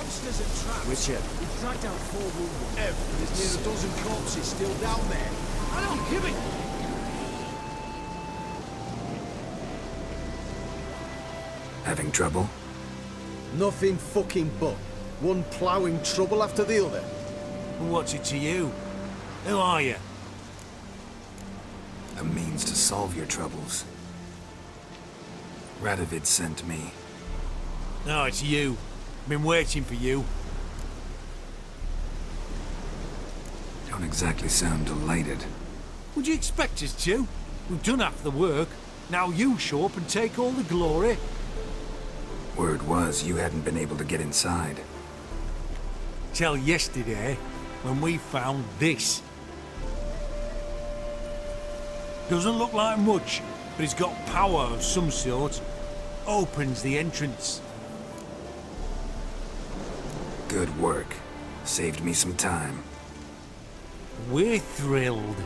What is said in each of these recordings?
monsters and traps. Witcher. We've dragged out 4 wounded. There's near a dozen corpses still down there. I don't give it. Having trouble? Nothing fucking but. One ploughing trouble after the other. What's it to you? Who are you? A means to solve your troubles. Radovid sent me. No, it's you. Been waiting for you. Don't exactly sound delighted. Would you expect us to? We've done half the work. Now you show up and take all the glory. Word was you hadn't been able to get inside. Till yesterday, when we found this. Doesn't look like much, but it's got power of some sort. Opens the entrance. Good work. Saved me some time. We're thrilled.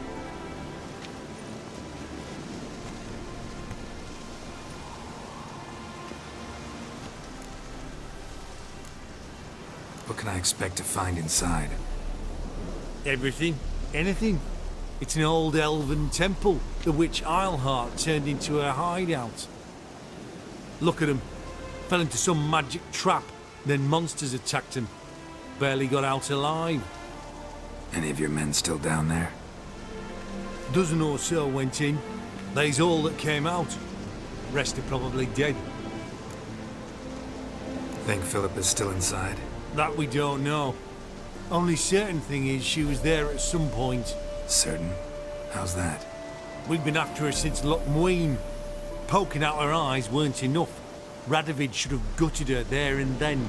What can I expect to find inside? Everything. Anything. It's an old elven temple, the witch Eilhart turned into a hideout. Look at him. Fell into some magic trap, then monsters attacked him. Barely got out alive. Any of your men still down there? Dozen or so went in. They's all that came out. Rest are probably dead. Think Phillipa's still inside? That we don't know. Only certain thing is she was there at some point. Certain? How's that? We've been after her since Lochmuin. Poking out her eyes weren't enough. Radovid should have gutted her there and then.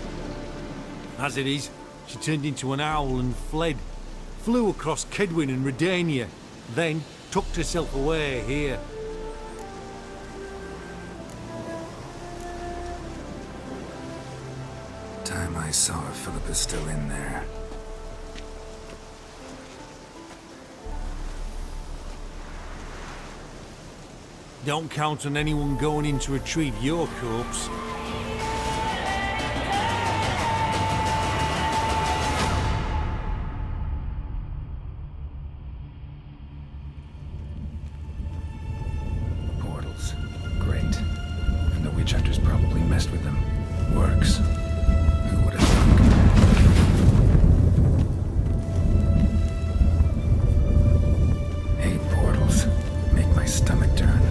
As it is, she turned into an owl and fled. Flew across Kedwin and Redania, then tucked herself away here. Time I saw her, Phillipa's still in there. Don't count on anyone going in to retrieve your corpse. Portals. Great. And the witch hunters probably messed with them. Works. Who would have thunk? Hate portals. Make my stomach turn.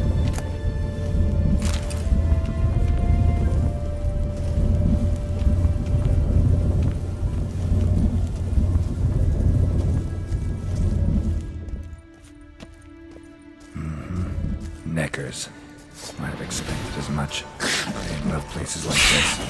Neckers. Might have expected as much. I love places like this.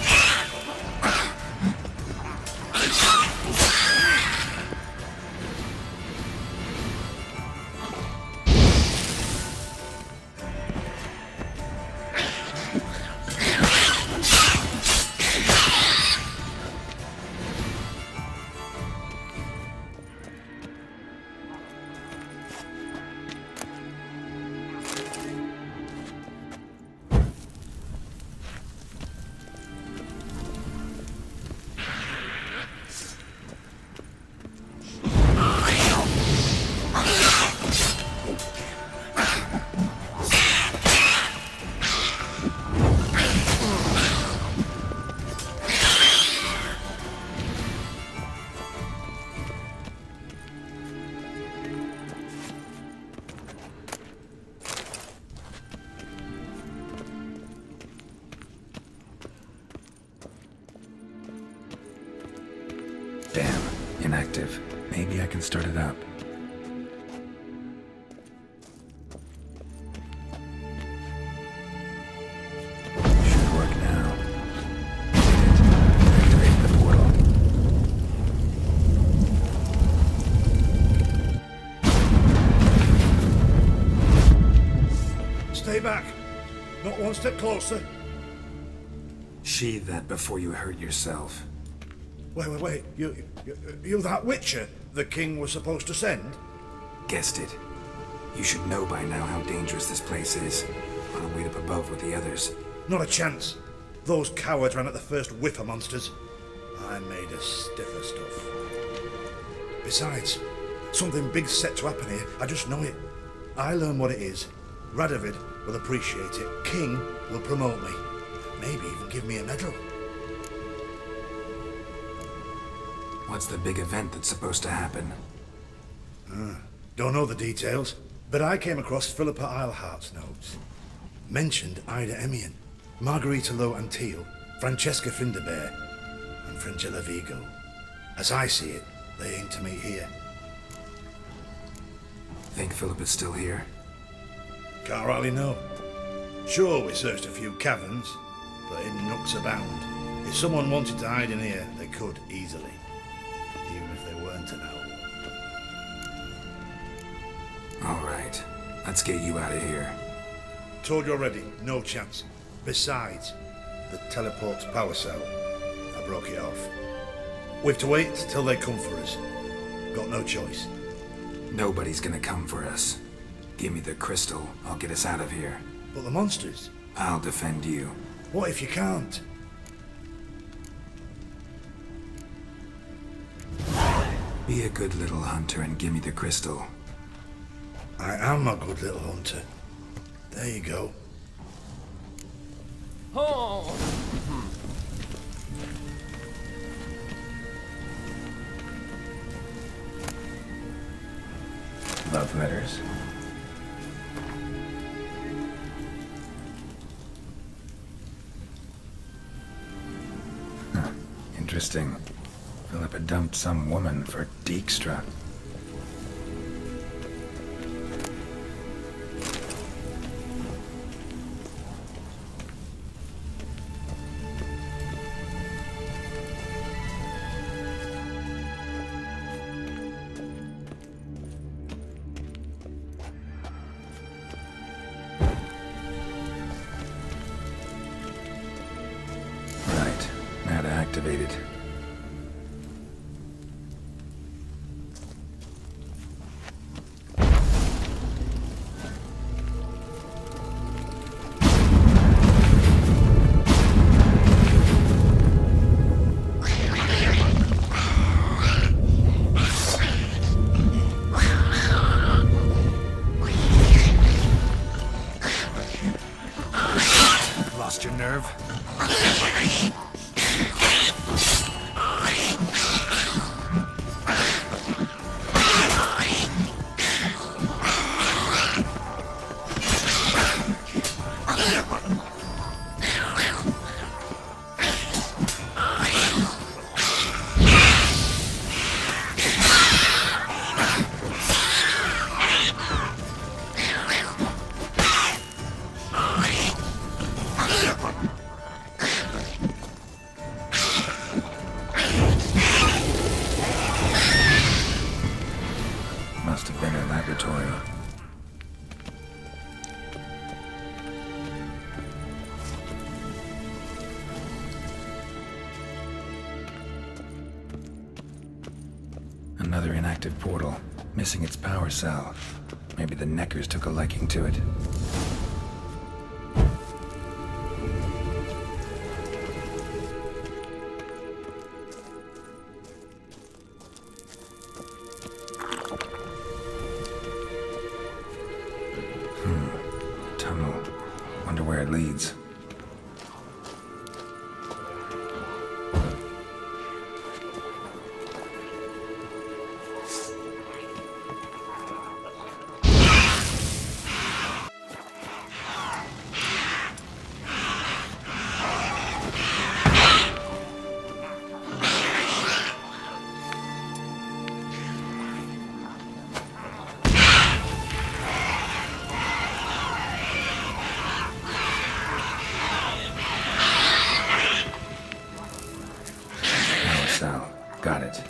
Damn, inactive. Maybe I can start it up. Should work now. Activate the portal. Stay back. Not one step closer. Sheathe that before you hurt yourself. Wait. You that Witcher the king was supposed to send? Guessed it. You should know by now how dangerous this place is. I'll wait up above with the others. Not a chance. Those cowards ran at the first whiff of monsters. I'm made of stiffer stuff. Besides, something big's set to happen here. I just know it. I learn what it is. Radovid will appreciate it. King will promote me. Maybe even give me a medal. What's the big event that's supposed to happen? Don't know the details, but I came across Phillipa Eilhart's notes. Mentioned Ida Emian, Margarita Lo Antil, Francesca Finderbear, and Fringilla Vigo. As I see it, they aim to meet here. Think Philippa's still here? Can't rightly know. Sure, we searched a few caverns, but in nooks abound. If someone wanted to hide in here, they could easily. Even if they weren't to know. All right, let's get you out of here. Told you already, no chance. Besides, the teleport's power cell. I broke it off. We have to wait till they come for us. Got no choice. Nobody's gonna come for us. Give me the crystal, I'll get us out of here. But the monsters? I'll defend you. What if you can't? Be a good little hunter and give me the crystal. I am a good little hunter. There you go. Oh. Love letters. Huh. Interesting. Philippa dumped some woman for Dijkstra. Right. Now to activate it. Lost your nerve? Must have been her laboratory. Another inactive portal, missing its power cell. Maybe the Neckers took a liking to it. Tunnel. Wonder where it leads. Power cell. Got it.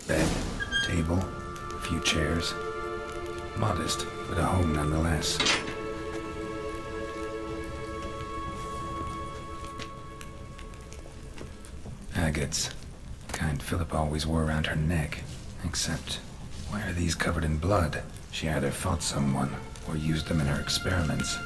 Bed, table, a few chairs. Modest, but a home nonetheless. Agates. Kind Phillipa always wore around her neck. Except, why are these covered in blood? She either fought someone, or used them in her experiments.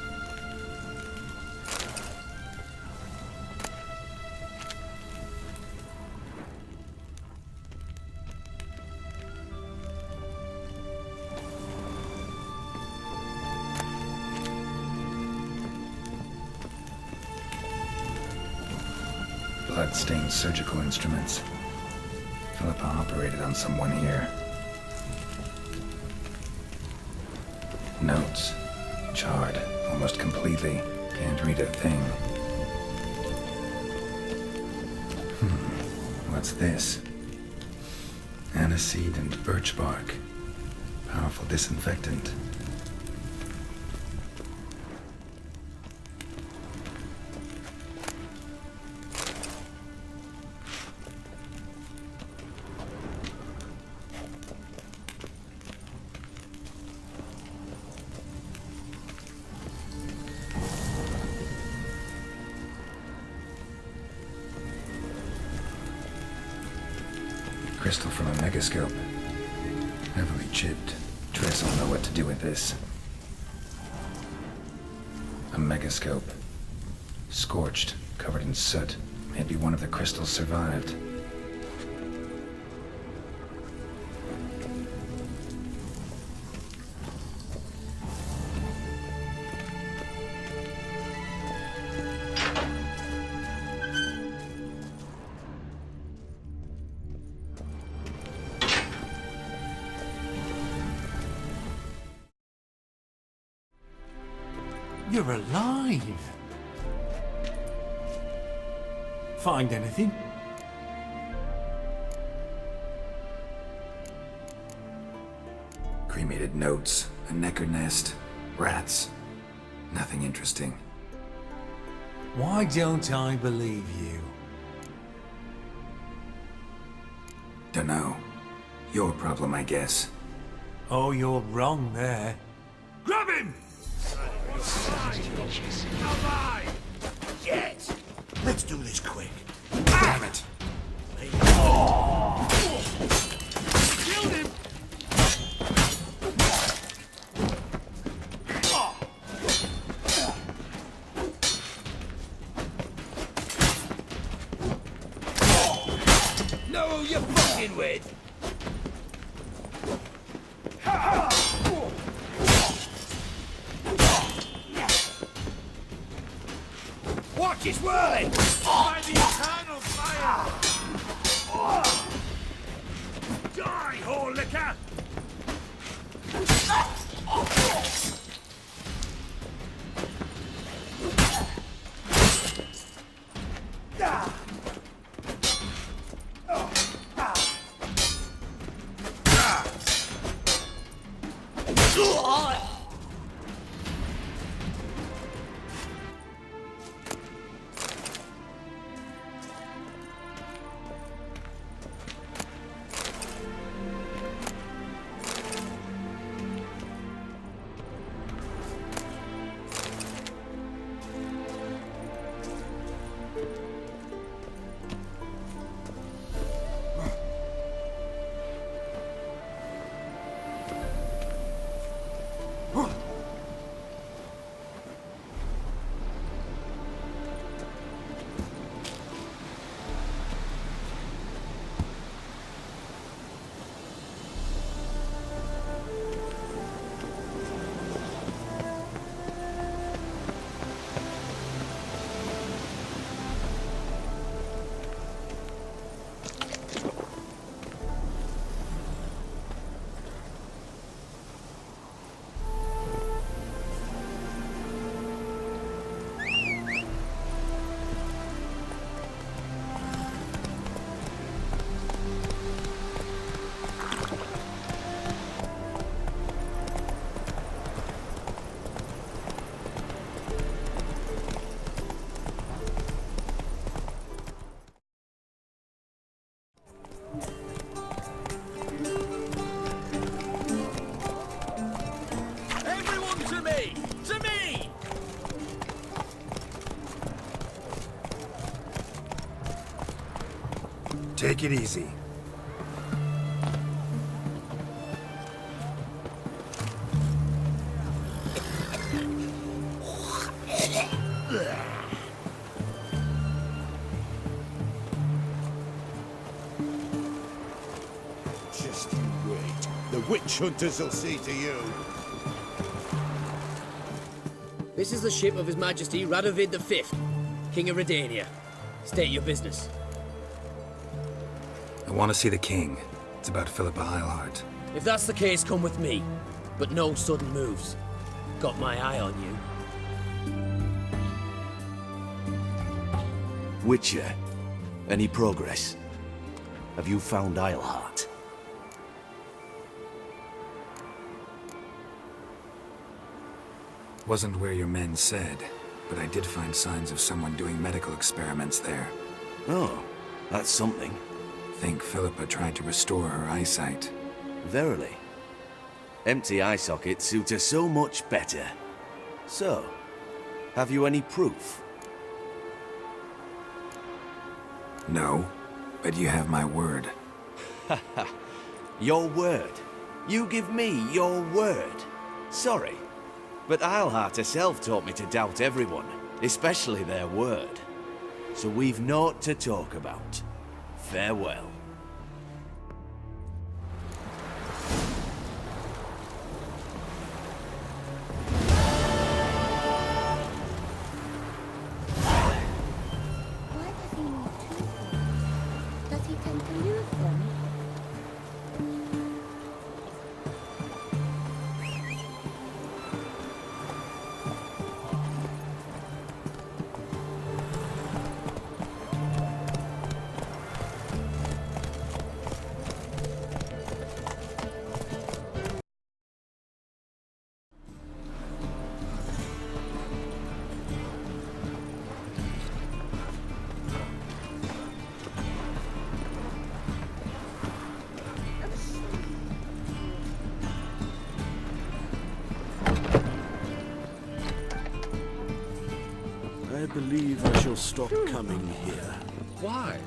Blood-stained surgical instruments. Phillipa operated on someone here. Notes. Charred, almost completely. Can't read a thing. What's this? Aniseed and birch bark. Powerful disinfectant. Crystal from a megascope. Heavily chipped. Triss will know what to do with this. A megascope. Scorched, covered in soot. Maybe one of the crystals survived. You're alive! Find anything? Cremated notes, a necker nest, rats. Nothing interesting. Why don't I believe you? Dunno. Your problem, I guess. Oh, you're wrong there. Grab him! Alive! Yes! Let's do this quick. Damn it! Killed him! Know who you're fucking with? Watch his whirling! By the eternal fire! Die, whore liquor! Take it easy. Just you wait. The witch hunters will see to you. This is the ship of His Majesty Radovid V, King of Redania. State your business. I want to see the king. It's about Phillipa Eilhart. If that's the case, come with me. But no sudden moves. Got my eye on you. Witcher, any progress? Have you found Eilhart? Wasn't where your men said, but I did find signs of someone doing medical experiments there. Oh, that's something. Think Phillipa tried to restore her eyesight. Verily. Empty eye sockets suit her so much better. So, have you any proof? No, but you have my word. Your word? You give me your word? Sorry, but Eilhart herself taught me to doubt everyone, especially their word. So we've naught to talk about. Farewell. Why does he need two? Does he tend to lose them? I believe I shall stop coming here. Why?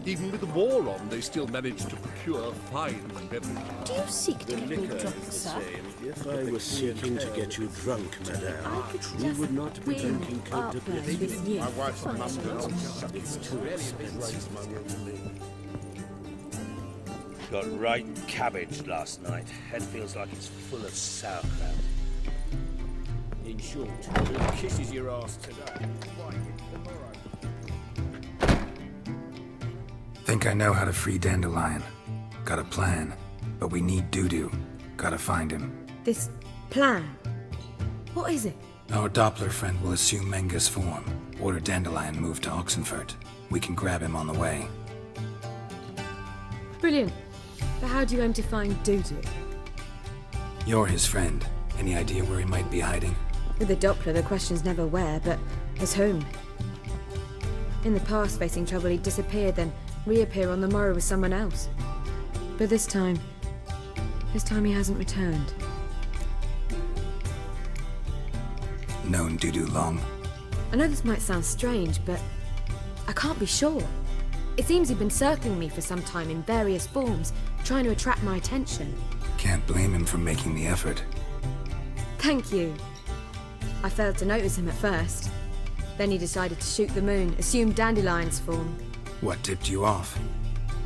Even with the war on, they still manage to procure fine beverages. Do you seek to The be liquor drunk, is the sir? same. If I were seeking to get you drunk, madame, I could we just would not be win drinking up counterbalance. with you. My wife's a master. It's too expensive. Got right cabbage last night. Head feels like it's full of sauerkraut. In short, who kisses your ass today? Think I know how to free Dandelion. Got a plan, but we need Dudu. Gotta find him. This plan? What is it? Our Doppler friend will assume Menga's form. Order Dandelion move to Oxenfurt. We can grab him on the way. Brilliant. But how do you aim to find Dudu? You're his friend. Any idea where he might be hiding? With the Doppler, the question's never where, but as whom. In the past, facing trouble, he'd disappear, then reappear on the morrow with someone else. But this time he hasn't returned. Known Dudu long? I know this might sound strange, but I can't be sure. It seems he'd been circling me for some time in various forms, trying to attract my attention. Can't blame him for making the effort. Thank you. I failed to notice him at first. Then he decided to shoot the moon, assume Dandelion's form. What tipped you off?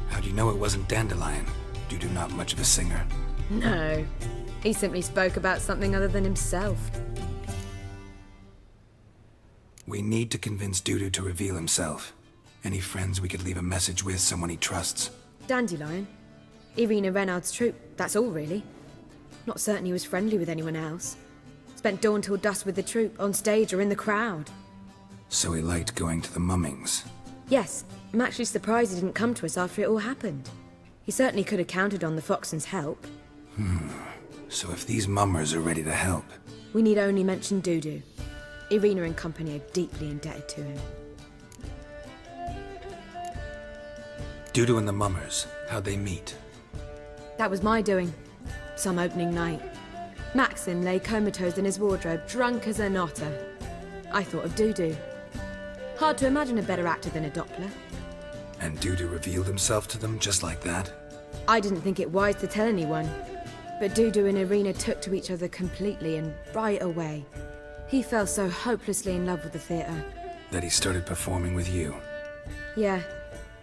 How'd you know it wasn't Dandelion? Dudu not much of a singer. No. He simply spoke about something other than himself. We need to convince Dudu to reveal himself. Any friends we could leave a message with, someone he trusts? Dandelion? Irina Renard's troop, that's all really. Not certain he was friendly with anyone else. Spent dawn till dusk with the troop, on stage or in the crowd. So he liked going to the mummings. Yes, I'm actually surprised he didn't come to us after it all happened. He certainly could have counted on the Foxen's help. So if these mummers are ready to help... We need only mention Dudu. Irina and company are deeply indebted to him. Dudu and the mummers, how'd they meet? That was my doing. Some opening night. Maxim lay comatose in his wardrobe, drunk as an otter. I thought of Dudu. Hard to imagine a better actor than a Doppler. And Dudu revealed himself to them just like that? I didn't think it wise to tell anyone, but Dudu and Irina took to each other completely and right away. He fell so hopelessly in love with the theatre. That he started performing with you? Yeah.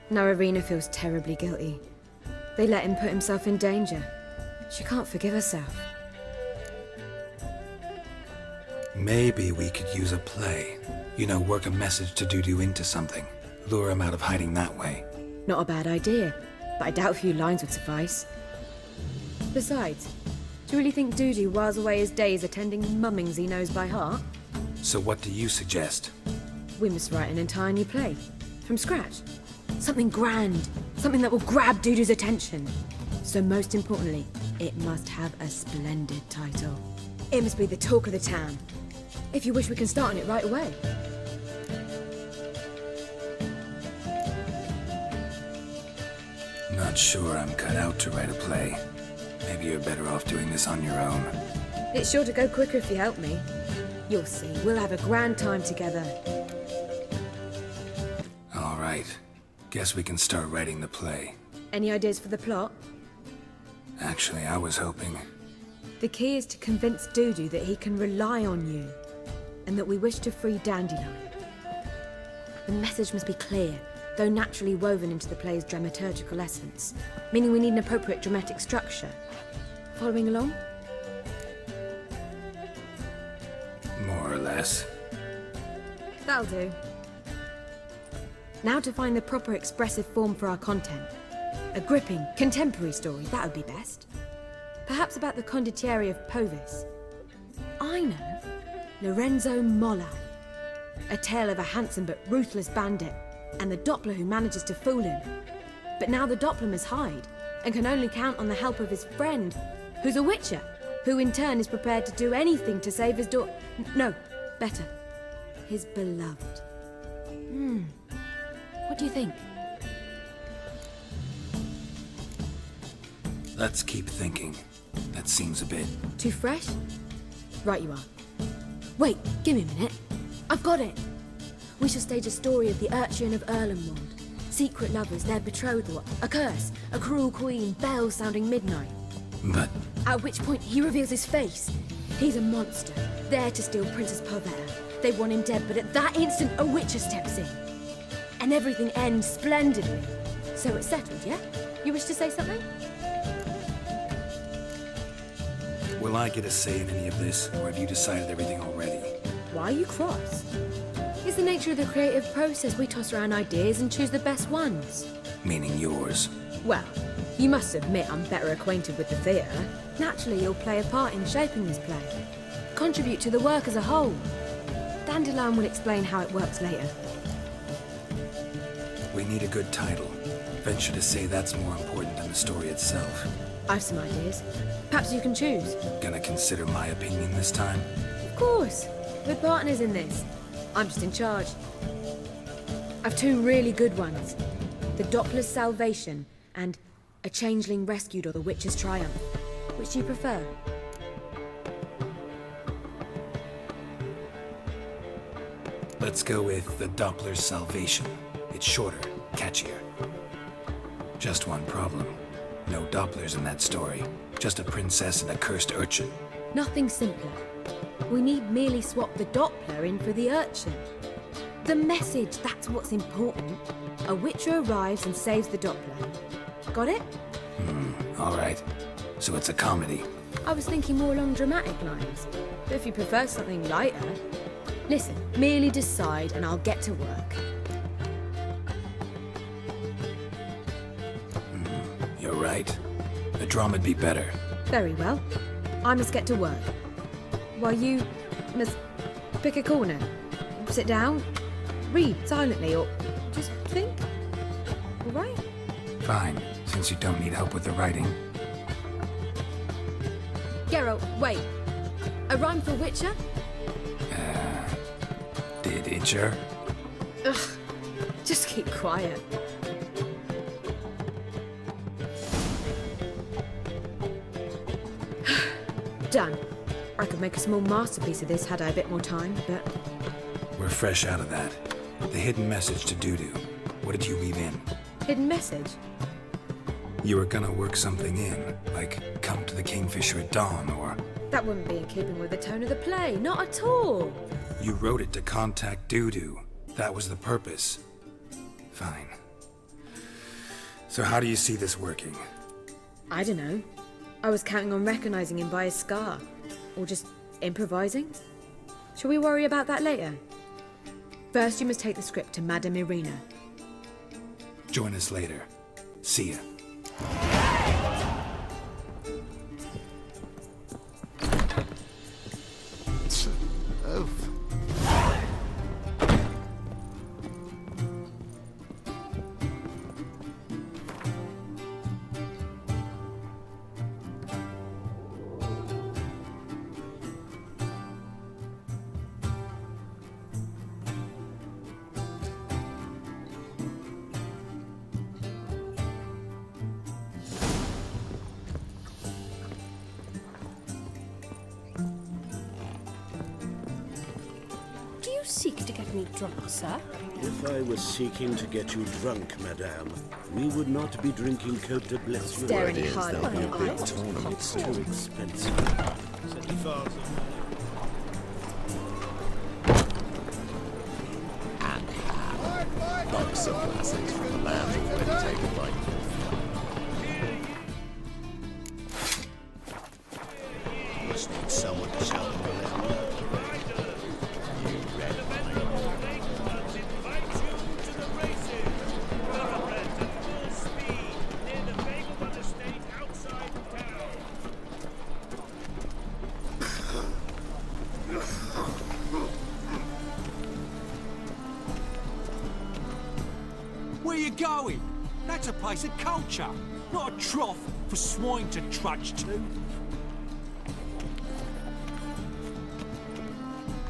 Now Irina feels terribly guilty. They let him put himself in danger. She can't forgive herself. Maybe we could use a play. You know, work a message to Dudu into something. Lure him out of hiding that way. Not a bad idea, but I doubt a few lines would suffice. Besides, do you really think Dudu whiles away his days attending mummings he knows by heart? So what do you suggest? We must write an entire new play. From scratch. Something grand. Something that will grab Dudu's attention. So most importantly, it must have a splendid title. It must be the talk of the town. If you wish, we can start on it right away. Not sure I'm cut out to write a play. Maybe you're better off doing this on your own. It's sure to go quicker if you help me. You'll see, we'll have a grand time together. All right. Guess we can start writing the play. Any ideas for the plot? Actually, I was hoping... The key is to convince Dudu that he can rely on you, and that we wish to free Dandelion. The message must be clear, though naturally woven into the play's dramaturgical essence, meaning we need an appropriate dramatic structure. Following along? More or less. That'll do. Now to find the proper expressive form for our content. A gripping, contemporary story, that would be best. Perhaps about the condottieri of Povis. I know. Lorenzo Mola. A tale of a handsome but ruthless bandit, and the Doppler who manages to fool him. But now the Doppler must hide, and can only count on the help of his friend, who's a witcher, who in turn is prepared to do anything to save his daughter. No, better. His beloved. What do you think? Let's keep thinking. That seems a bit... Too fresh? Right you are. Wait, give me a minute. I've got it. We shall stage a story of the Urchin of Erlenwald. Secret lovers, their betrothal, a curse, a cruel queen, bells sounding midnight. But... At which point he reveals his face. He's a monster, there to steal Princess Pavetta. They want him dead, but at that instant a witcher steps in. And everything ends splendidly. So it's settled, yeah? You wish to say something? Will I get a say in any of this, or have you decided everything already? Why are you cross? It's the nature of the creative process. We toss around ideas and choose the best ones. Meaning yours. Well, you must admit I'm better acquainted with the theatre. Naturally, you'll play a part in shaping this play. Contribute to the work as a whole. Dandelion will explain how it works later. We need a good title. Venture to say that's more important than the story itself. I've some ideas. Perhaps you can choose. Gonna consider my opinion this time? Of course. We're partners in this. I'm just in charge. I've two really good ones. The Doppler's Salvation and A Changeling Rescued or the Witch's Triumph. Which do you prefer? Let's go with The Doppler's Salvation. It's shorter, catchier. Just one problem. No Dopplers in that story. Just a princess and a cursed urchin. Nothing simpler. We need merely swap the Doppler in for the urchin. The message, that's what's important. A witcher arrives and saves the Doppler. Got it? All right. So it's a comedy. I was thinking more along dramatic lines. But if you prefer something lighter... Listen, merely decide and I'll get to work. You're right. A drama'd be better. Very well. I must get to work. While you must pick a corner. Sit down, read silently, or just think. All right? Fine, since you don't need help with the writing. Geralt, wait. A rhyme for Witcher? Did Itcher? Ugh. Just keep quiet. Done. I could make a small masterpiece of this had I a bit more time, but... We're fresh out of that. The hidden message to Dudu. What did you weave in? Hidden message? You were gonna work something in, like come to the Kingfisher at dawn, or... That wouldn't be in keeping with the tone of the play, not at all. You wrote it to contact Dudu. That was the purpose. Fine. So how do you see this working? I don't know. I was counting on recognizing him by his scar. Or just improvising. Shall we worry about that later? First, you must take the script to Madame Irina. Join us later. See ya. Seek to get me drunk, sir? If I was seeking to get you drunk, madame, we would not be drinking Cote de Blessure. Staring hard at There'll be a my big eyes. tournament. It's too expensive. Like some classics from the land already taken by must need someone to shout them around. Where you going? That's a place of culture, not a trough for swine to trudge to.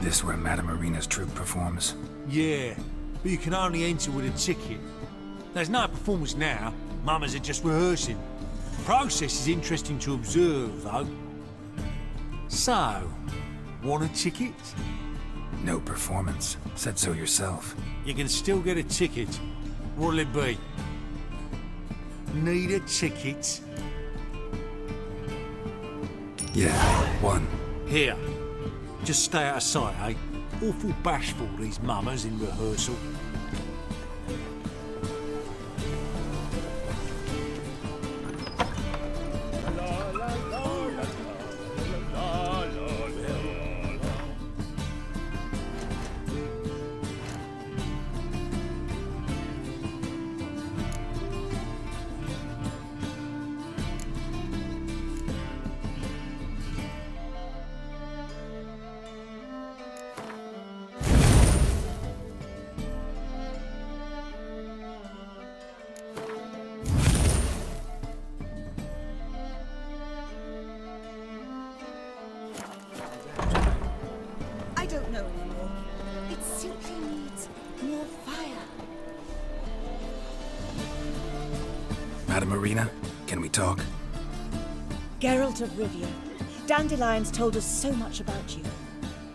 This where Madame Irina's troupe performs? Yeah, but you can only enter with a ticket. There's no performance now. Mamas are just rehearsing. The process is interesting to observe, though. So, want a ticket? No performance. Said so yourself. You can still get a ticket. What'll it be? Need a ticket? Yeah, one. Here. Just stay out of sight, eh? Awful bashful, these mamas in rehearsal. I don't know anymore. It simply needs more fire. Madame Irina, can we talk? Geralt of Rivia. Dandelion's told us so much about you.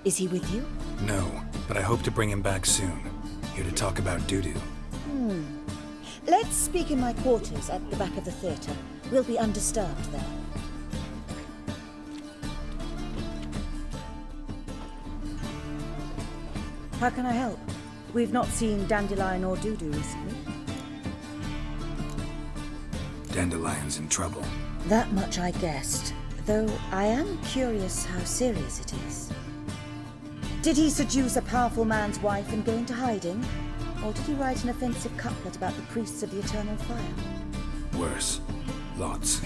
Is he with you? No, but I hope to bring him back soon. Here to talk about Dudu. Let's speak in my quarters at the back of the theatre. We'll be undisturbed there. How can I help? We've not seen Dandelion or Dudu recently. Dandelion's in trouble. That much I guessed, though I am curious how serious it is. Did he seduce a powerful man's wife and go into hiding? Or did he write an offensive couplet about the priests of the eternal fire? Worse. Lots.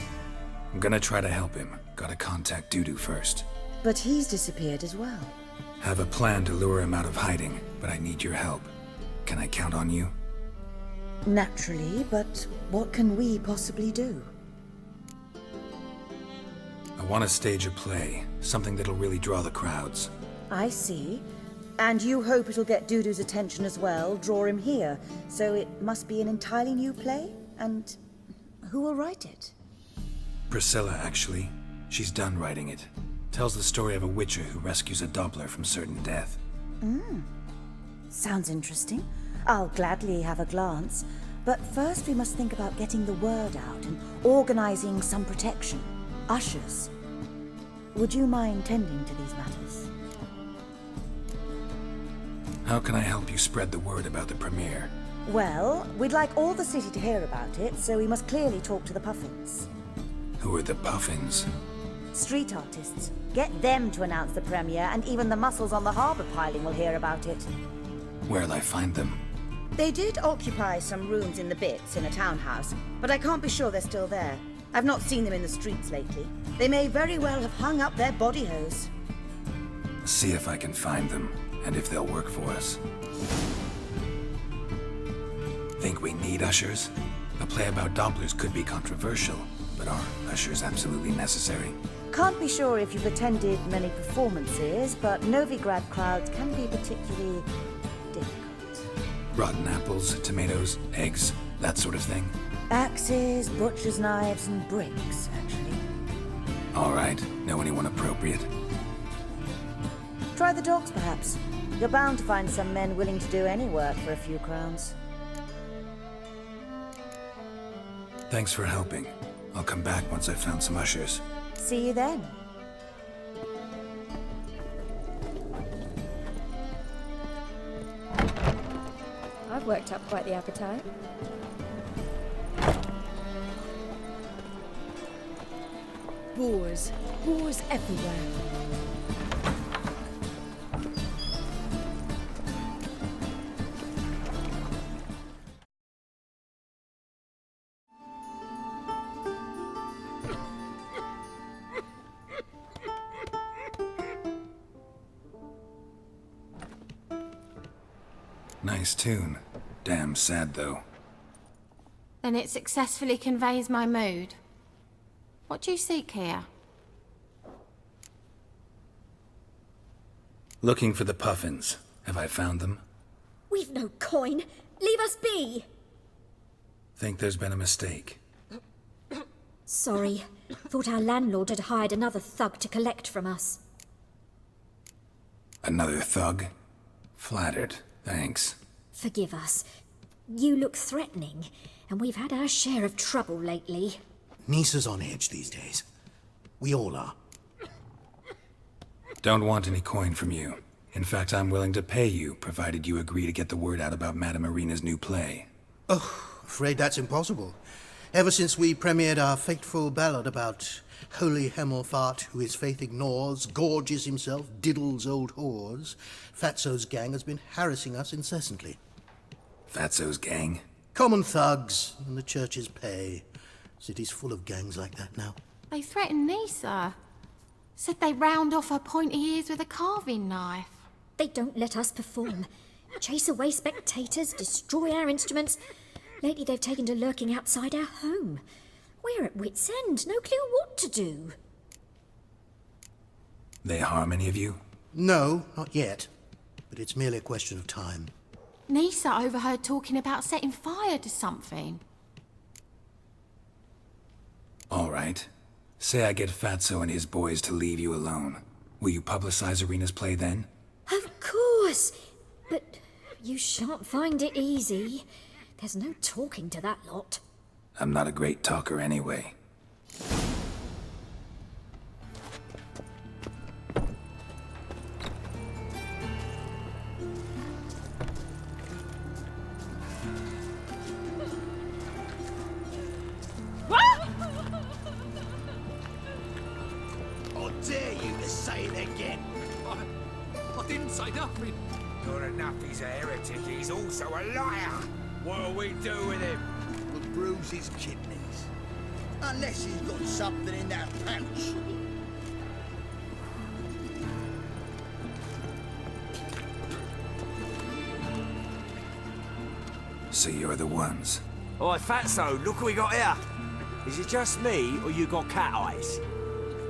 I'm gonna try to help him. Gotta contact Dudu first. But he's disappeared as well. Have a plan to lure him out of hiding, but I need your help. Can I count on you? Naturally, but what can we possibly do? I want to stage a play. Something that'll really draw the crowds. I see. And you hope it'll get Dudu's attention as well, draw him here. So it must be an entirely new play? And who will write it? Priscilla, actually. She's done writing it. Tells the story of a witcher who rescues a Doppler from certain death. Sounds interesting. I'll gladly have a glance. But first we must think about getting the word out and organising some protection. Ushers. Would you mind tending to these matters? How can I help you spread the word about the premiere? Well, we'd like all the city to hear about it, so we must clearly talk to the Puffins. Who are the Puffins? Street artists. Get them to announce the premiere, and even the muscles on the harbour piling will hear about it. Where'll I find them? They did occupy some rooms in the Bits in a townhouse, but I can't be sure they're still there. I've not seen them in the streets lately. They may very well have hung up their body hose. See if I can find them, and if they'll work for us. Think we need ushers? A play about Dopplers could be controversial, but are ushers absolutely necessary? Can't be sure if you've attended many performances, but Novigrad crowds can be particularly difficult. Rotten apples, tomatoes, eggs, that sort of thing? Axes, butcher's knives, and bricks, actually. All right. Know anyone appropriate? Try the dogs, perhaps. You're bound to find some men willing to do any work for a few crowns. Thanks for helping. I'll come back once I've found some ushers. See you then. I've worked up quite the appetite. Boars. Boars everywhere. Nice tune. Damn sad, though. Then it successfully conveys my mood. What do you seek here? Looking for the Puffins. Have I found them? We've no coin. Leave us be. Think there's been a mistake. Sorry. Thought our landlord had hired another thug to collect from us. Another thug? Flattered. Thanks. Forgive us. You look threatening, and we've had our share of trouble lately. Nisa's on edge these days. We all are. Don't want any coin from you. In fact, I'm willing to pay you, provided you agree to get the word out about Madame Irina's new play. Oh, afraid that's impossible. Ever since we premiered our fateful ballad about holy Hemelfart, who his faith ignores, gorges himself, diddles old whores, Fatso's gang has been harassing us incessantly. Fatso's gang? Common thugs, and the church's pay. City's full of gangs like that now. They threatened Nisa. Said they round off her pointy ears with a carving knife. They don't let us perform. Chase away spectators, destroy our instruments. Lately they've taken to lurking outside our home. We're at wit's end, no clue what to do. They harm any of you? No, not yet. But it's merely a question of time. Nisa overheard talking about setting fire to something. All right. Say I get Fatso and his boys to leave you alone. Will you publicize Irina's play then? Of course! But you shan't find it easy. There's no talking to that lot. I'm not a great talker anyway. I dare you to say it again. I didn't say nothing. Not enough he's a heretic, he's also a liar. What'll we do with him? We'll bruise his kidneys. Unless he's got something in that pouch. So you're the ones. Oi, Fatso, look what we got here. Is it just me, or you got cat eyes?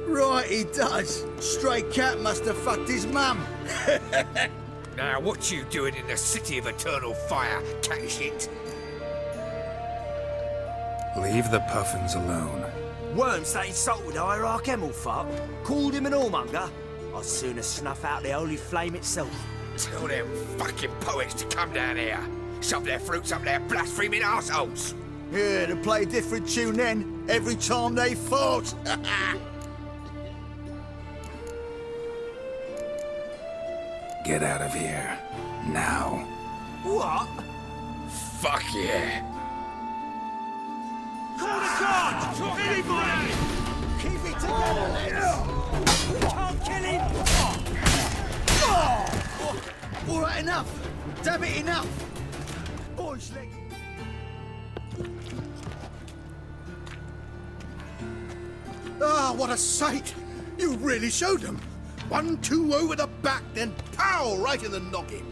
Right, he does. Stray cat must have fucked his mum. Now, what you doing in the city of eternal fire, cat shit? Leave the Puffins alone. Worms that insulted Hierarch Hemelfart, called him an whoremonger. I'd sooner snuff out the holy flame itself. Tell them fucking poets to come down here. Shove their fruits up their blaspheming arseholes! Yeah, to play a different tune then, every time they fought. Get out of here. Now. What? Fuck yeah! Call the guards! Anybody! Keep it together, lads! We can't kill him! All right, enough! Damn it, enough! Boys, leg. Ah, what a sight! You really showed them. 1-2 over the back, then pow! Right in the noggin.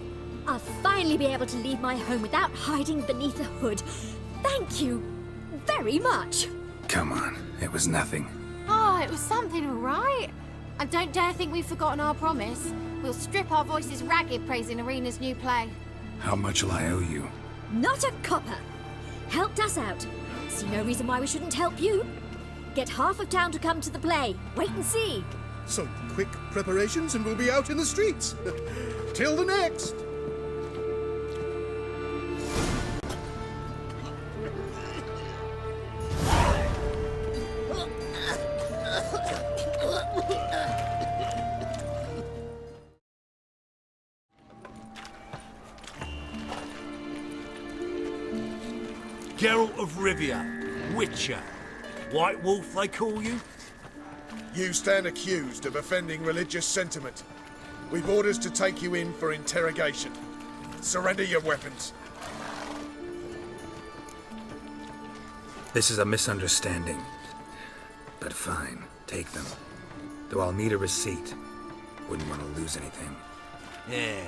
I'll finally be able to leave my home without hiding beneath a hood. Thank you very much. Come on, it was nothing. Oh, it was something, all right. And don't dare think we've forgotten our promise. We'll strip our voices ragged praising Arena's new play. How much will I owe you? Not a copper. Helped us out. See no reason why we shouldn't help you. Get half of town to come to the play. Wait and see. Some quick preparations and we'll be out in the streets. Till the next. Geralt of Rivia, Witcher. White Wolf, they call you? You stand accused of offending religious sentiment. We've orders to take you in for interrogation. Surrender your weapons. This is a misunderstanding. But fine, take them. Though I'll need a receipt. Wouldn't want to lose anything. Yeah,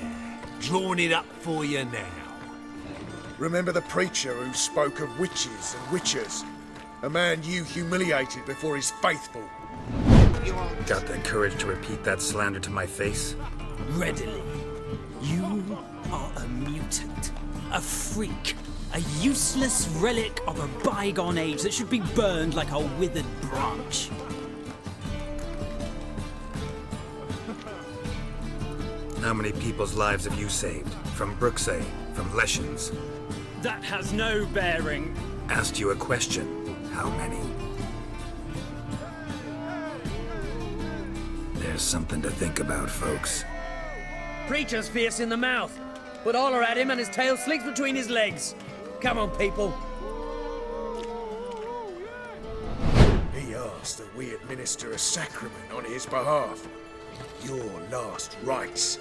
drawing it up for you now. Remember the preacher who spoke of witches and witchers? A man you humiliated before his faithful. Got the courage to repeat that slander to my face? Readily. You are a mutant. A freak. A useless relic of a bygone age that should be burned like a withered branch. How many people's lives have you saved? From Brooksay? From Leshens? That has no bearing. Asked you a question. How many? There's something to think about, folks. Preacher's fierce in the mouth, but holler at him and his tail slinks between his legs. Come on, people. He asked that we administer a sacrament on his behalf. Your last rites.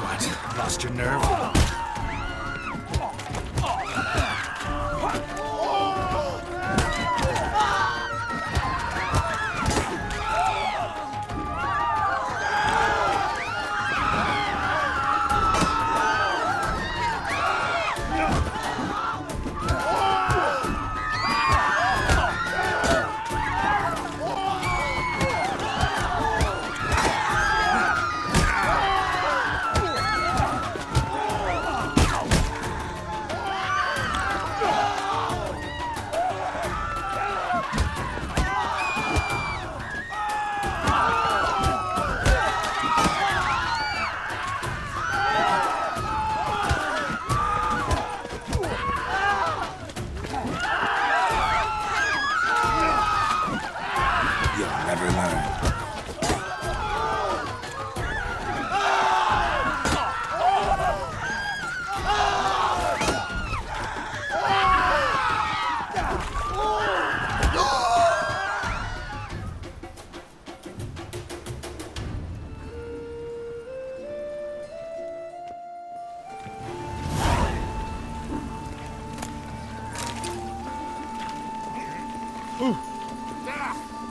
What? Lost your nerve?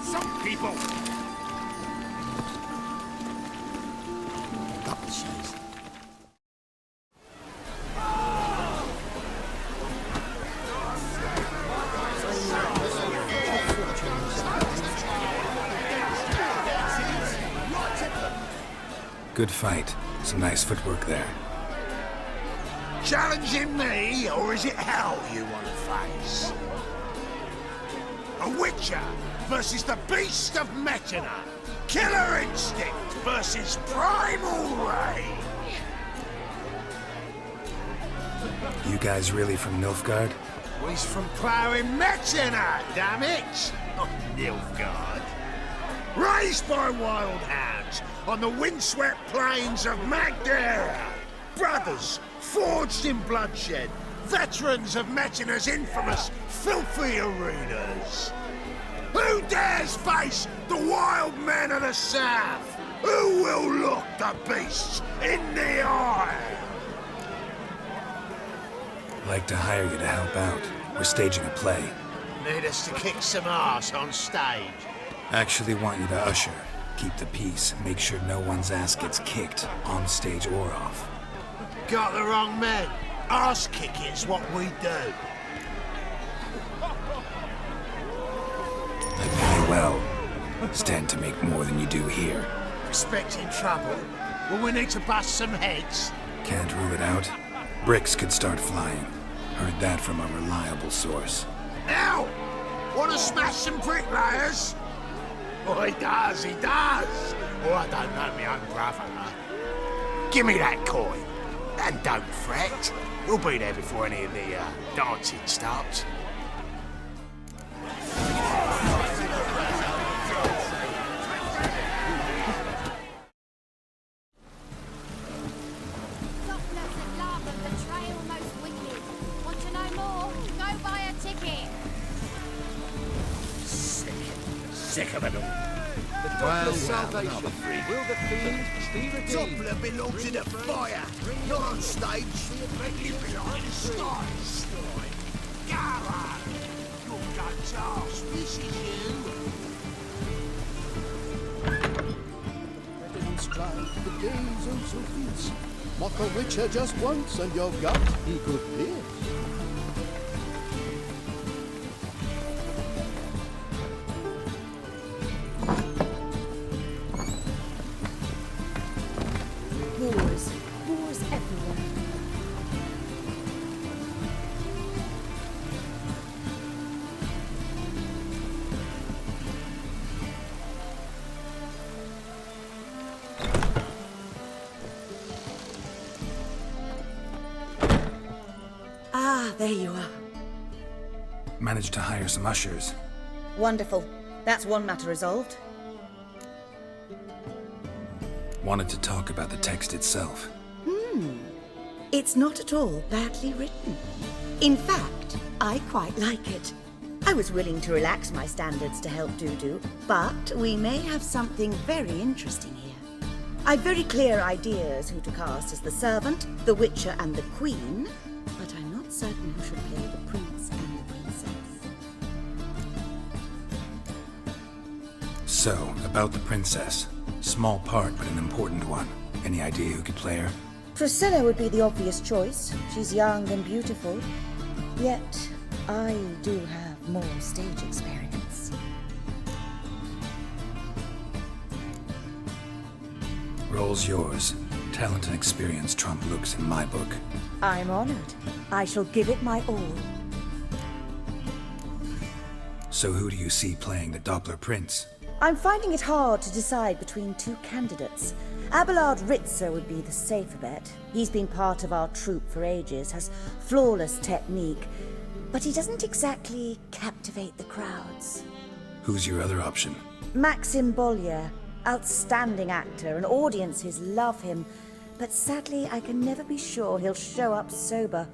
Some people. Good fight. Some nice footwork there. Challenging me, or is it hell you want to face? A witcher versus the beast of Mechana. Killer instinct versus primal rage. You guys really from Nilfgaard? He's from ploughing Mechana, damn it! Not Nilfgaard. Raised by wild hounds on the windswept plains of Magdara. Brothers, forged in bloodshed. Veterans of Mechana's infamous, filthy arenas. Who dares face the wild men of the south? Who will look the beasts in the eye? Like to hire you to help out. We're staging a play. Need us to kick some ass on stage. Actually want you to usher. Keep the peace. Make sure no one's ass gets kicked, on stage or off. Got the wrong men. Ass kicking's what we do. I pay well. Stand to make more than you do here. Expecting trouble? Will we need to bust some heads? Can't rule it out. Bricks could start flying. Heard that from a reliable source. Now! Wanna smash some bricklayers? Oh, he does, he does! Oh, I don't know my own brother. Give me that coin. And don't fret. We'll be there before any of the dancing starts. Sick of it all. The Doppler salvation. Will the fiend be redeemed? Doppler belongs in a fire, not on stage. You belong in a skies. Geralt, your guns arse. This is you. Veterans strive the days oh so fierce. Mock a witcher just once, and your gut he could pierce. Wars everywhere. Ah, there you are. Managed to hire some ushers. Wonderful. That's one matter resolved. Wanted to talk about the text itself. It's not at all badly written. In fact, I quite like it. I was willing to relax my standards to help Dudu, but we may have something very interesting here. I've very clear ideas who to cast as the servant, the witcher, and the queen, but I'm not certain who should play the prince and the princess. So, about the princess. Small part, but an important one. Any idea who could play her? Priscilla would be the obvious choice. She's young and beautiful. Yet, I do have more stage experience. Role's yours. Talent and experience trump looks in my book. I'm honored. I shall give it my all. So who do you see playing the Doppler Prince? I'm finding it hard to decide between two candidates. Abelard Ritzer would be the safer bet. He's been part of our troupe for ages, has flawless technique, but he doesn't exactly captivate the crowds. Who's your other option? Maxim Bollier, outstanding actor, and audiences love him, but sadly I can never be sure he'll show up sober,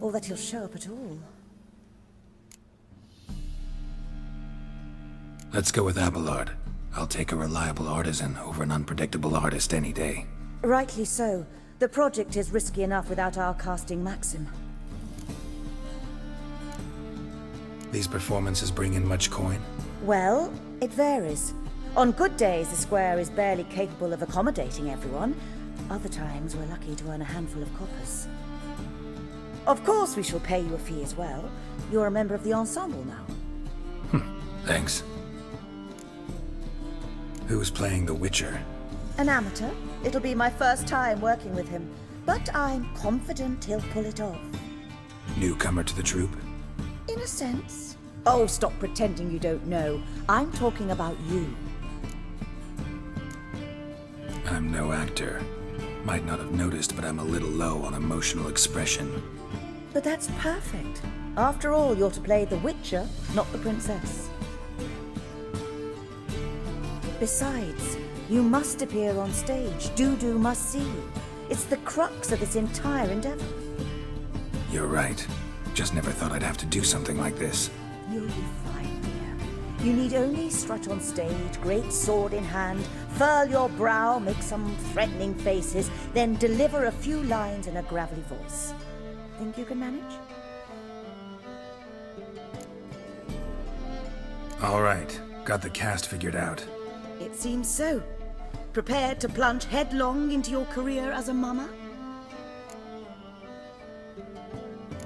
or that he'll show up at all. Let's go with Abelard. I'll take a reliable artisan over an unpredictable artist any day. Rightly so. The project is risky enough without our casting Maxim. These performances bring in much coin? Well, it varies. On good days, the square is barely capable of accommodating everyone. Other times, we're lucky to earn a handful of coppers. Of course, we shall pay you a fee as well. You're a member of the ensemble now. Thanks. Who's playing the Witcher? An amateur. It'll be my first time working with him, but I'm confident he'll pull it off. Newcomer to the troupe? In a sense. Oh, stop pretending you don't know. I'm talking about you. I'm no actor. Might not have noticed, but I'm a little low on emotional expression. But that's perfect. After all, you're to play the Witcher, not the princess. Besides, you must appear on stage. Dudu must see you. It's the crux of this entire endeavor. You're right. Just never thought I'd have to do something like this. You'll be fine, dear. You need only strut on stage, great sword in hand, furl your brow, make some threatening faces, then deliver a few lines in a gravelly voice. Think you can manage? All right. Got the cast figured out. It seems so. Prepared to plunge headlong into your career as a mama?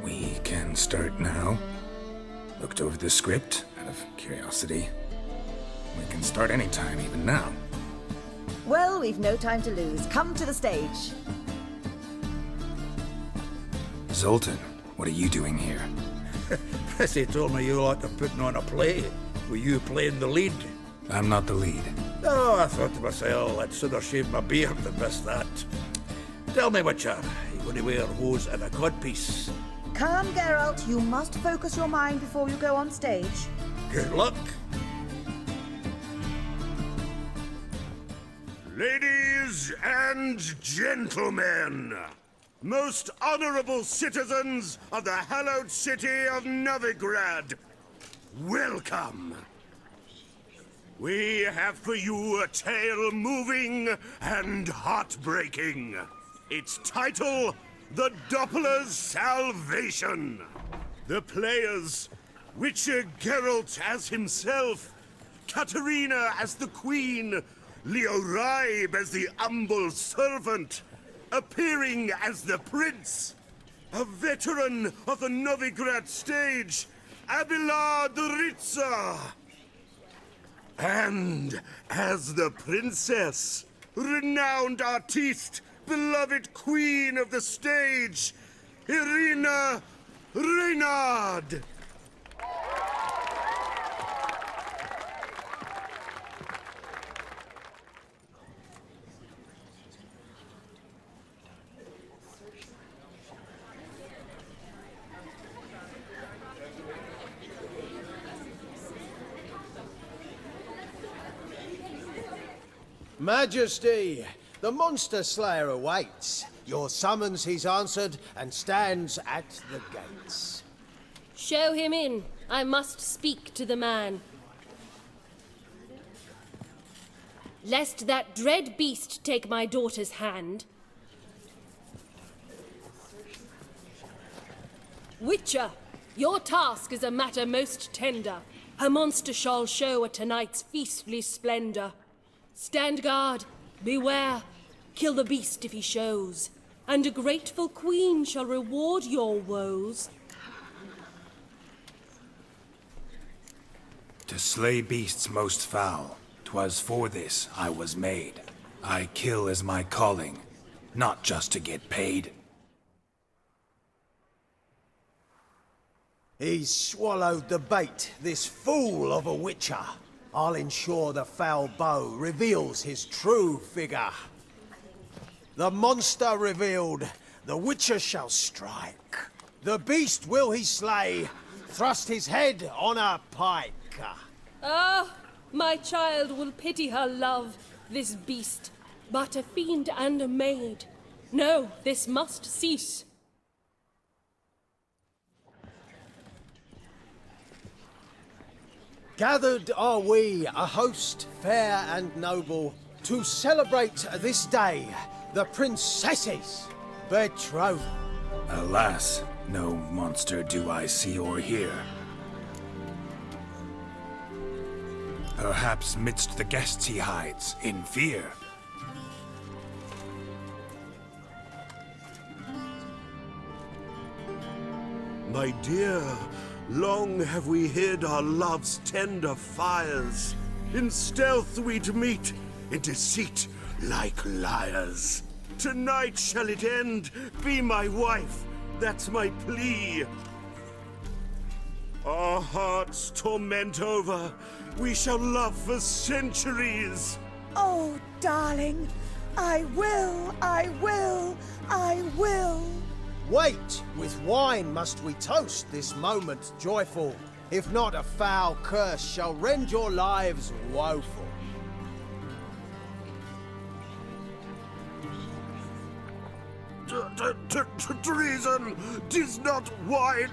We can start now. Looked over the script, out of curiosity. We can start anytime, even now. Well, we've no time to lose. Come to the stage. Zoltan, what are you doing here? Prissy told me you like to putting on a play. Were you playing the lead? I'm not the lead. Oh, I thought to myself, I'd sooner shave my beard than miss that. Tell me, Witcher, you going to wear hose and a codpiece? Calm, Geralt. You must focus your mind before you go on stage. Good luck. Ladies and gentlemen, most honorable citizens of the hallowed city of Novigrad, welcome. We have for you a tale moving and heartbreaking. Its title, The Doppler's Salvation. The players, Witcher Geralt as himself, Katarina as the Queen, Leoraib as the humble servant, appearing as the Prince, a veteran of the Novigrad stage, Abelard Ritza. And as the Princess, renowned artiste, beloved queen of the stage, Irina Reynard. Majesty, the monster slayer awaits. Your summons he's answered and stands at the gates. Show him in. I must speak to the man. Lest that dread beast take my daughter's hand. Witcher, your task is a matter most tender. A monster shall show at tonight's feastly splendor. Stand guard, beware, kill the beast if he shows, and a grateful queen shall reward your woes. To slay beasts most foul, 'twas for this I was made. I kill as my calling, not just to get paid. He's swallowed the bait, this fool of a witcher. I'll ensure the foul bow reveals his true figure. The monster revealed, the witcher shall strike. The beast will he slay, thrust his head on a pike. Ah, my child will pity her love, this beast, but a fiend and a maid. No, this must cease. Gathered are we, a host fair and noble, to celebrate this day, the princess's betrothal. Alas, no monster do I see or hear. Perhaps midst the guests he hides, in fear. My dear, long have we hid our love's tender fires. In stealth we'd meet, in deceit like liars. Tonight shall it end, be my wife, that's my plea. Our hearts torment over. We shall love for centuries. Oh, darling, I will, I will, I will. Wait, with wine must we toast this moment joyful. If not, a foul curse shall rend your lives woeful. Treason! 'Tis not wine,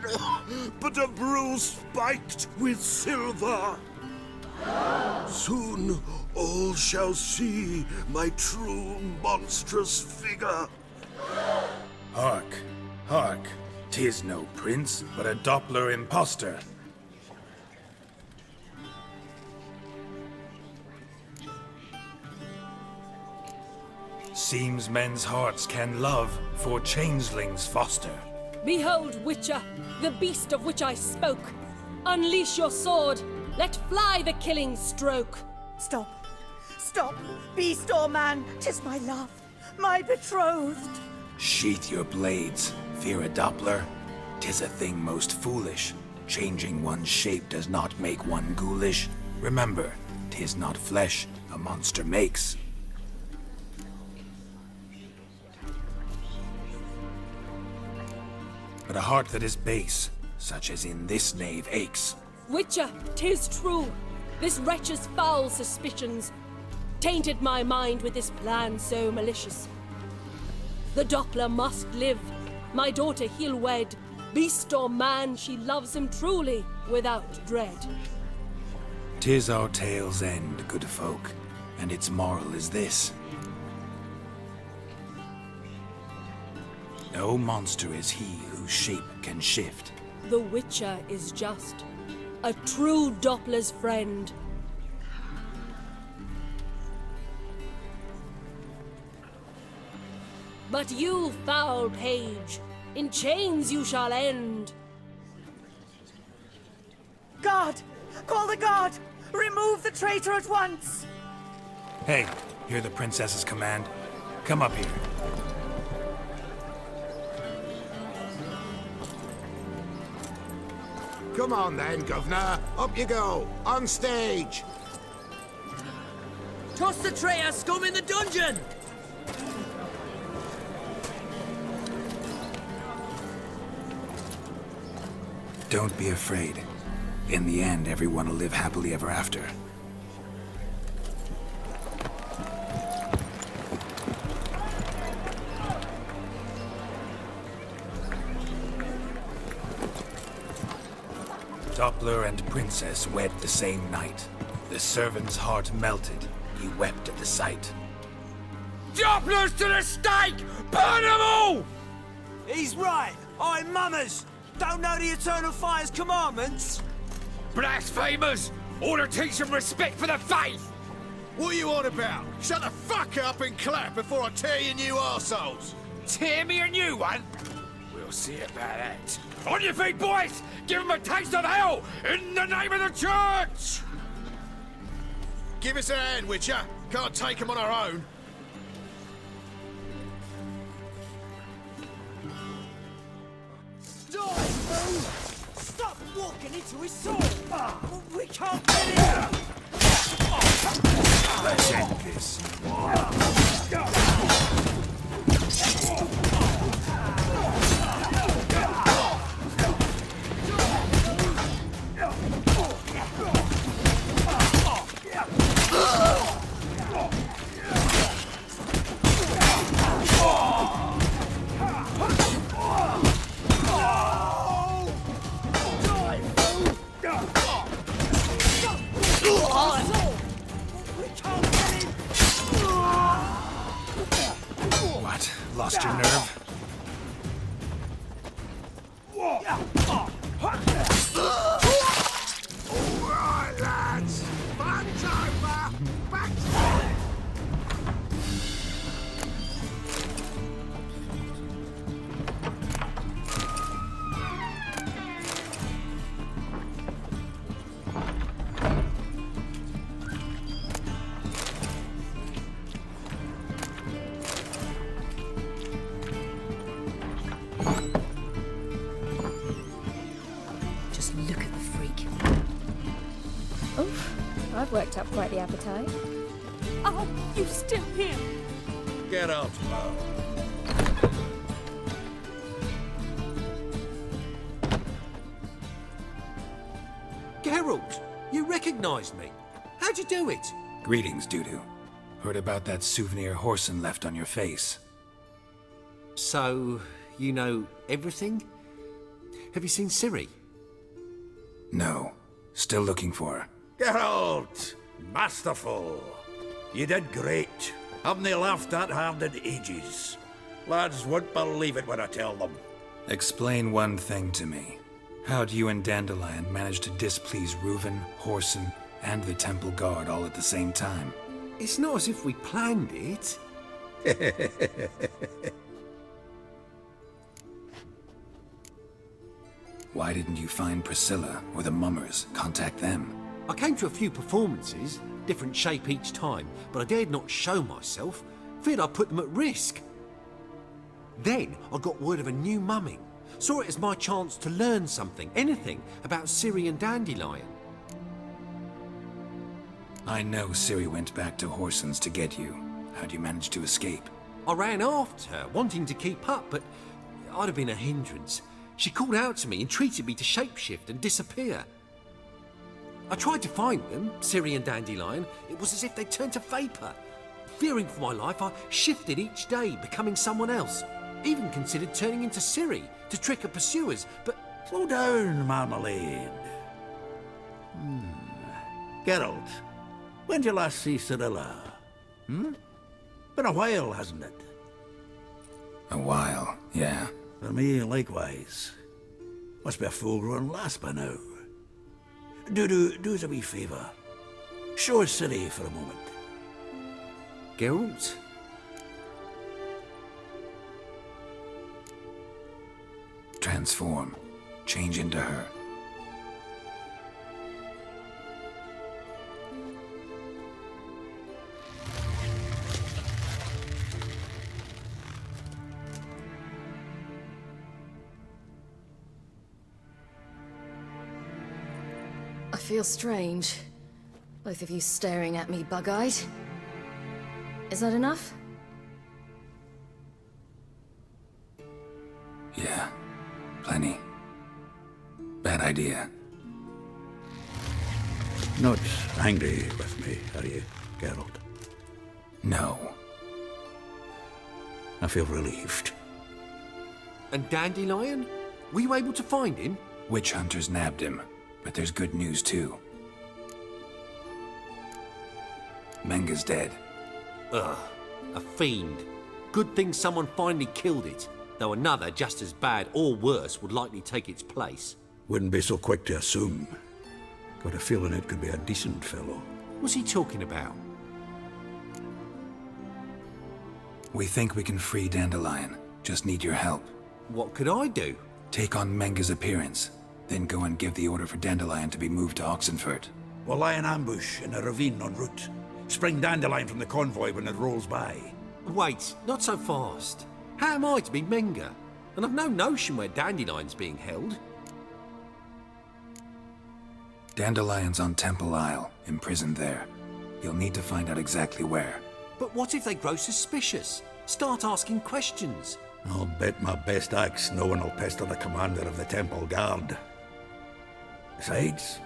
but a brew spiked with silver. Soon all shall see my true monstrous figure. Hark, hark. 'Tis no prince, but a Doppler impostor. Seems men's hearts can love, for changelings foster. Behold, Witcher, the beast of which I spoke. Unleash your sword. Let fly the killing stroke. Stop. Stop. Beast or man, 'tis my love, my betrothed. Sheath your blades, fear a Doppler. 'Tis a thing most foolish. Changing one's shape does not make one ghoulish. Remember, 'tis not flesh a monster makes. But a heart that is base, such as in this knave aches. Witcher, 'tis true. This wretch's foul suspicions tainted my mind with this plan so malicious. The Doppler must live. My daughter he'll wed. Beast or man, she loves him truly, without dread. 'Tis our tale's end, good folk, and its moral is this. No monster is he whose shape can shift. The Witcher is just a true Doppler's friend. But you, foul page, in chains you shall end. Guard! Call the guard! Remove the traitor at once! Hey, hear the princess's command? Come up here. Come on then, Governor. Up you go. On stage. Toss the traitor scum in the dungeon! Don't be afraid. In the end, everyone will live happily ever after. Doppler and princess wed the same night. The servant's heart melted. He wept at the sight. Dopplers to the stake! Burn them all! He's right. I'm mummers. Don't know the Eternal Fire's commandments? Blasphemers! Order teach some respect for the faith! What are you on about? Shut the fuck up and clap before I tear you new arseholes! Tear me a new one? We'll see about that. On your feet, boys! Give them a taste of hell in the name of the church! Give us a hand, Witcher. Can't take them on our own. Stop walking into his sword! We can't get in! Let's end this. What? Lost your nerve? All right, lads. Fun's over. Back to I've worked up quite the appetite. Oh, you still here? Get out, man. Geralt, you recognised me. How'd you do it? Greetings, Dudu. Heard about that souvenir Horson left on your face. So, you know everything? Have you seen Ciri? No. Still looking for her. Geralt! Masterful! You did great. Haven't they laughed that hard in ages? Lads won't believe it when I tell them. Explain one thing to me. How'd you and Dandelion manage to displease Reuven, Horson, and the Temple Guard all at the same time? It's not as if we planned it. Why didn't you find Priscilla or the Mummers? Contact them. I came to a few performances, different shape each time, but I dared not show myself. Feared I'd put them at risk. Then I got word of a new mumming. Saw it as my chance to learn something, anything, about Ciri and Dandelion. I know Ciri went back to Horson's to get you. How'd you manage to escape? I ran after her, wanting to keep up, but I'd have been a hindrance. She called out to me, entreated me to shapeshift and disappear. I tried to find them, Ciri and Dandelion. It was as if they'd turned to vapour. Fearing for my life, I shifted each day, becoming someone else. Even considered turning into Ciri to trick her pursuers, but... Slow down, Marmalade. Geralt, when did you last see Cirilla? Been a while, hasn't it? A while, yeah. For me, likewise. Must be a full-grown lass by now. Do us a wee favour. Show us Ciri for a moment. Geralt? Transform. Change into her. I feel strange. Both of you staring at me bug-eyed. Is that enough? Yeah. Plenty. Bad idea. Not angry with me, are you, Geralt? No. I feel relieved. And Dandelion? Were you able to find him? Witch hunters nabbed him, but there's good news too. Menga's dead. Ugh, a fiend. Good thing someone finally killed it, though another just as bad or worse would likely take its place. Wouldn't be so quick to assume. Got a feeling it could be a decent fellow. What's he talking about? We think we can free Dandelion. Just need your help. What could I do? Take on Menga's appearance, then go and give the order for Dandelion to be moved to Oxenfurt. We'll lie in ambush in a ravine en route. Spring Dandelion from the convoy when it rolls by. Wait, not so fast. How am I to be Menga? And I've no notion where Dandelion's being held. Dandelion's on Temple Isle, imprisoned there. You'll need to find out exactly where. But what if they grow suspicious? Start asking questions? I'll bet my best axe no one will pester the commander of the Temple Guard. Besides,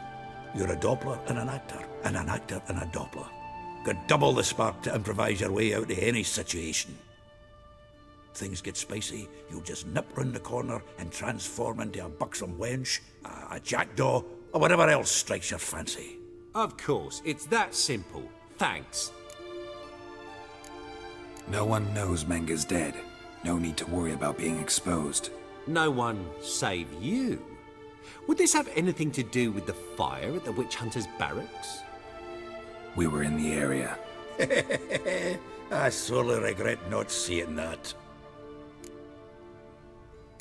you're a Doppler and an actor and a Doppler. Got double the spark to improvise your way out of any situation. Things get spicy, you'll just nip round the corner and transform into a buxom wench, a jackdaw, or whatever else strikes your fancy. Of course, it's that simple. Thanks. No one knows Menga's dead. No need to worry about being exposed. No one save you. Would this have anything to do with the fire at the witch hunter's barracks? We were in the area. I sorely regret not seeing that.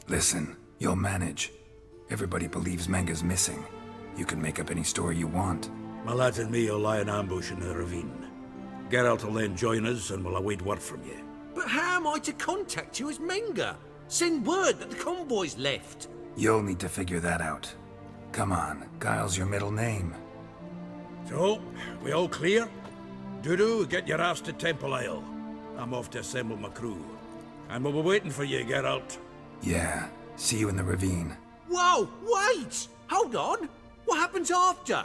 Listen, you'll manage. Everybody believes Menga's missing. You can make up any story you want. My lads and me will lie in ambush in the ravine. Geralt will then join us and we'll await word from you. But how am I to contact you as Menga? Send word that the convoy's left. You'll need to figure that out. Come on, Guile's your middle name. So, we all clear? Dudu, get your ass to Temple Isle. I'm off to assemble my crew. And we'll be waiting for you, Geralt. Yeah, see you in the ravine. Whoa, wait! Hold on! What happens after?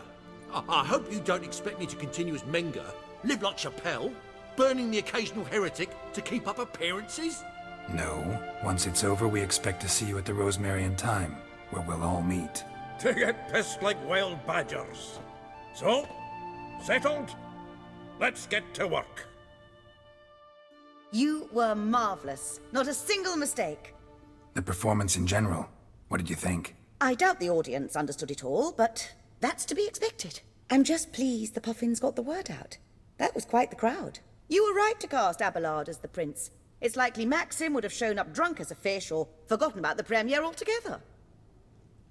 I hope you don't expect me to continue as Menger, live like Chappelle, burning the occasional heretic to keep up appearances? No, once it's over, we expect to see you at the Rosemary and Thyme, where we'll all meet. To get pissed like wild badgers. So, settled? Let's get to work. You were marvelous. Not a single mistake. The performance in general, what did you think? I doubt the audience understood it all, but that's to be expected. I'm just pleased the Puffins got the word out. That was quite the crowd. You were right to cast Abelard as the prince. It's likely Maxim would have shown up drunk as a fish or forgotten about the premiere altogether.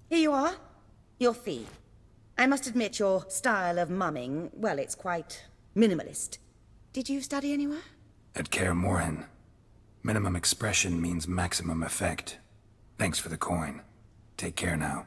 Here you are. Your fee. I must admit your style of mumming, well, it's quite minimalist. Did you study anywhere? At Kaer Morhen. Minimum expression means maximum effect. Thanks for the coin. Take care now.